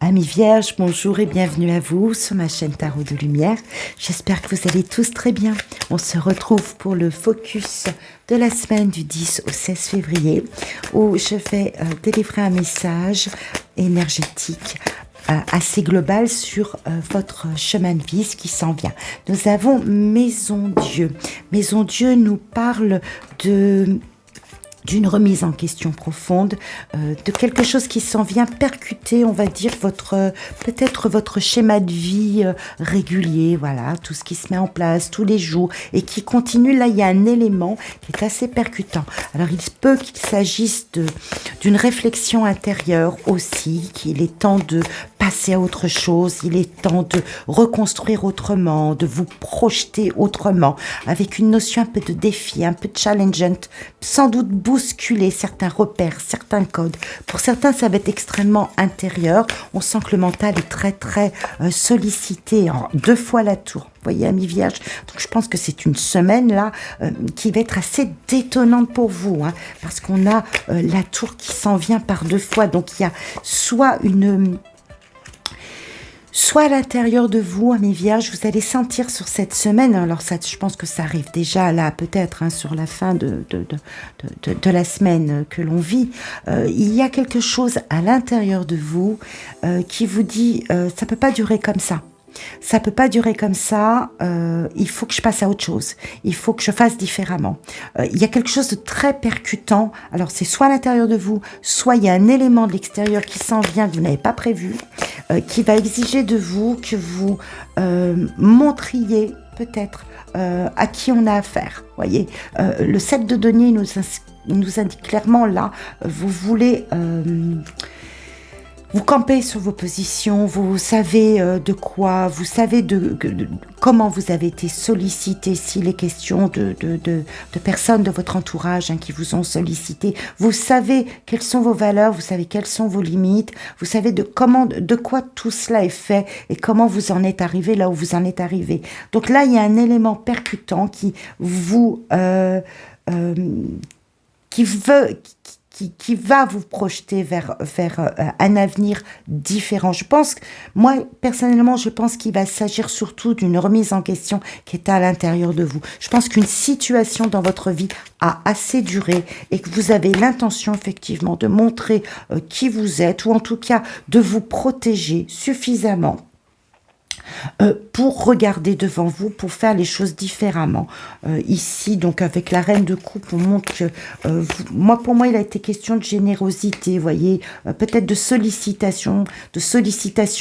Amis vierges, bonjour et bienvenue à vous sur ma chaîne Tarot de Lumière. J'espère que vous allez tous très bien. On se retrouve pour le focus de la semaine du 10 au 16 février où je vais délivrer un message énergétique assez global sur votre chemin de vie, ce qui s'en vient. Nous avons Maison Dieu. Maison Dieu nous parle d'une remise en question profonde, de quelque chose qui s'en vient percuter, on va dire, peut-être votre schéma de vie régulier, voilà, tout ce qui se met en place tous les jours et qui continue. Là, il y a un élément qui est assez percutant. Alors, il peut qu'il s'agisse d'une réflexion intérieure aussi, qu'il est temps de passer à autre chose, il est temps de reconstruire autrement, de vous projeter autrement, avec une notion un peu de défi, un peu de challengeant, sans doute bousculer certains repères, certains codes. Pour certains, ça va être extrêmement intérieur. On sent que le mental est très, très sollicité, en 2 fois la tour. Vous voyez, amis vierges. Donc, je pense que c'est une semaine, là, qui va être assez détonnante pour vous, hein, parce qu'on a la tour qui s'en vient par 2 fois. Donc, il y a soit à l'intérieur de vous, amis vierges, vous allez sentir sur cette semaine, alors ça, je pense que ça arrive déjà là, peut-être, hein, sur la fin de la semaine que l'on vit, il y a quelque chose à l'intérieur de vous qui vous dit, ça peut pas durer comme ça. Ça peut pas durer comme ça, il faut que je passe à autre chose, il faut que je fasse différemment. Il y a quelque chose de très percutant, alors c'est soit à l'intérieur de vous, soit il y a un élément de l'extérieur qui s'en vient que vous n'avez pas prévu, qui va exiger de vous que vous montriez peut-être à qui on a affaire. Voyez, le 7 de denier nous indique clairement là, vous voulez... vous campez sur vos positions, vous savez de quoi, vous savez comment vous avez été sollicité, s'il est question de personnes de votre entourage qui vous ont sollicité. Vous savez quelles sont vos valeurs, vous savez quelles sont vos limites, vous savez de quoi tout cela est fait et comment vous en êtes arrivé là où vous en êtes arrivé. Donc là, il y a un élément percutant qui va vous projeter vers un avenir différent. Moi, personnellement, je pense qu'il va s'agir surtout d'une remise en question qui est à l'intérieur de vous. Je pense qu'une situation dans votre vie a assez duré et que vous avez l'intention, effectivement, de montrer qui vous êtes ou en tout cas de vous protéger suffisamment pour regarder devant vous, pour faire les choses différemment. Ici, donc avec la reine de coupe, on montre que pour moi, il a été question de générosité, vous voyez, peut-être de sollicitations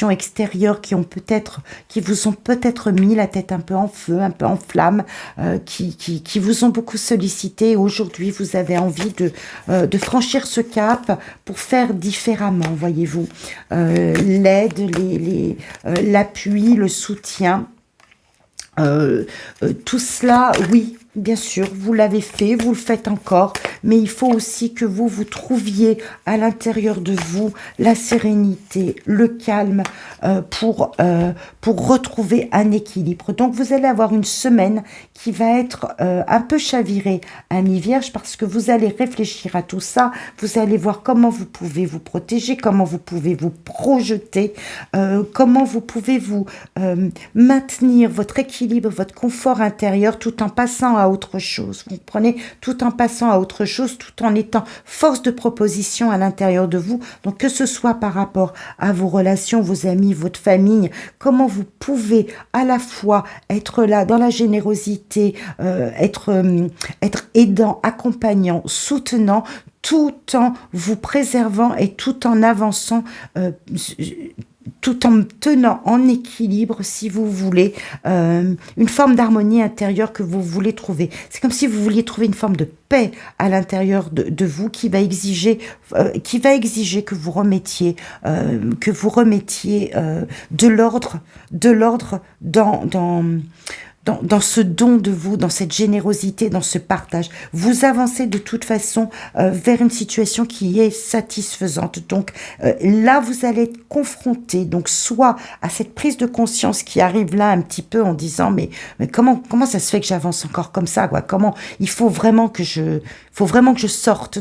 extérieures qui vous ont peut-être mis la tête un peu en feu, un peu en flamme, qui vous ont beaucoup sollicité. Aujourd'hui, vous avez envie de franchir ce cap pour faire différemment, voyez-vous. L'aide, l'appui, le soutien, tout cela, oui, bien sûr, vous l'avez fait, vous le faites encore, mais il faut aussi que vous trouviez à l'intérieur de vous la sérénité, le calme pour retrouver un équilibre. Donc, vous allez avoir une semaine qui va être un peu chavirée, amis vierges, parce que vous allez réfléchir à tout ça, vous allez voir comment vous pouvez vous protéger, comment vous pouvez vous projeter, comment vous pouvez vous maintenir votre équilibre, votre confort intérieur tout en passant à autre chose. Vous comprenez, tout en passant à autre chose, tout en étant force de proposition à l'intérieur de vous. Donc, que ce soit par rapport à vos relations, vos amis, votre famille, comment vous pouvez à la fois être là dans la générosité, être aidant, accompagnant, soutenant, tout en vous préservant et tout en avançant, tout en tenant en équilibre, si vous voulez, une forme d'harmonie intérieure que vous voulez trouver. C'est comme si vous vouliez trouver une forme de paix à l'intérieur de vous qui va exiger que vous remettiez de l'ordre dans ce don de vous, dans cette générosité, dans ce partage. Vous avancez de toute façon vers une situation qui est satisfaisante. Donc là, vous allez être confronté, donc soit à cette prise de conscience qui arrive là un petit peu en disant mais comment ça se fait que j'avance encore comme ça, quoi. Comment il faut vraiment que je sorte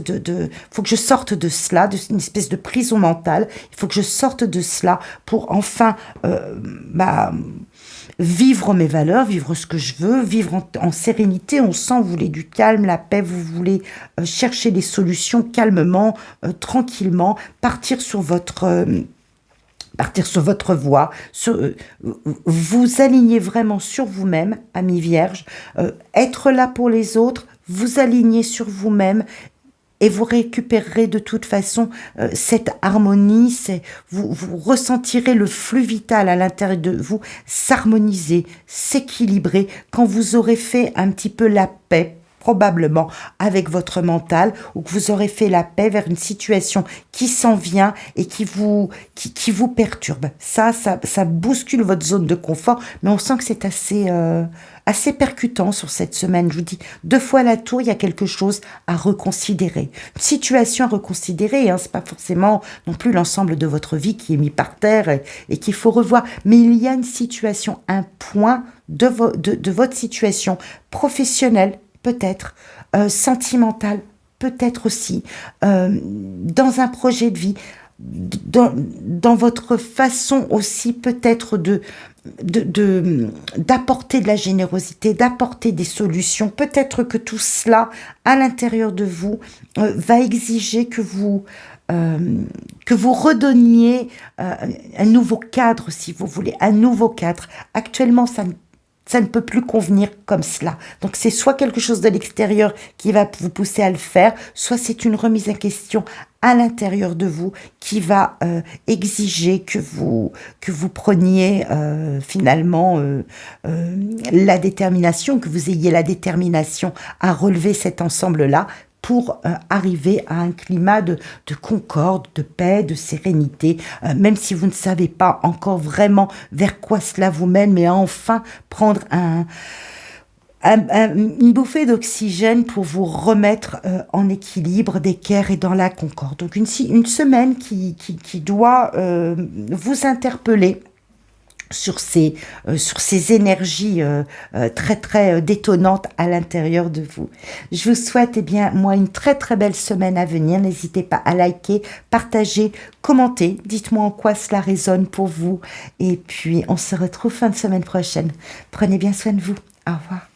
faut que je sorte de cela, d'une espèce de prison mentale. Il faut que je sorte de cela pour enfin vivre mes valeurs, vivre ce que je veux, vivre en sérénité. On sent, vous voulez du calme, la paix, vous voulez chercher des solutions calmement, tranquillement, partir sur votre voie, vous aligner vraiment sur vous-même, ami Vierge, être là pour les autres, vous aligner sur vous-même et vous récupérerez de toute façon cette harmonie, vous ressentirez le flux vital à l'intérieur de vous s'harmoniser, s'équilibrer quand vous aurez fait un petit peu la paix, probablement avec votre mental, ou que vous aurez fait la paix vers une situation qui s'en vient et qui vous perturbe. Ça bouscule votre zone de confort, mais on sent que c'est assez percutant sur cette semaine. Je vous dis, 2 fois la tour, il y a quelque chose à reconsidérer. Une situation à reconsidérer, c'est pas forcément non plus l'ensemble de votre vie qui est mis par terre et qu'il faut revoir, mais il y a une situation, un point de votre situation professionnelle, peut-être, sentimentale, peut-être aussi, dans un projet de vie, dans votre façon aussi peut-être d'apporter de la générosité, d'apporter des solutions. Peut-être que tout cela, à l'intérieur de vous, va exiger que vous redonniez un nouveau cadre, si vous voulez, un nouveau cadre. Actuellement, ça ne peut plus convenir comme cela. Donc c'est soit quelque chose de l'extérieur qui va vous pousser à le faire, soit c'est une remise en question à l'intérieur de vous qui va exiger que vous preniez finalement la détermination, que vous ayez la détermination à relever cet ensemble-là pour arriver à un climat de concorde, de paix, de sérénité, même si vous ne savez pas encore vraiment vers quoi cela vous mène, mais à enfin prendre une bouffée d'oxygène pour vous remettre en équilibre, d'équerre et dans la concorde. Donc une semaine qui doit vous interpeller sur ces énergies très très détonnantes à l'intérieur de vous. Je vous souhaite moi une très très belle semaine à venir. N'hésitez pas à liker, partager, commenter. Dites-moi en quoi cela résonne pour vous. Et puis on se retrouve fin de semaine prochaine. Prenez bien soin de vous. Au revoir.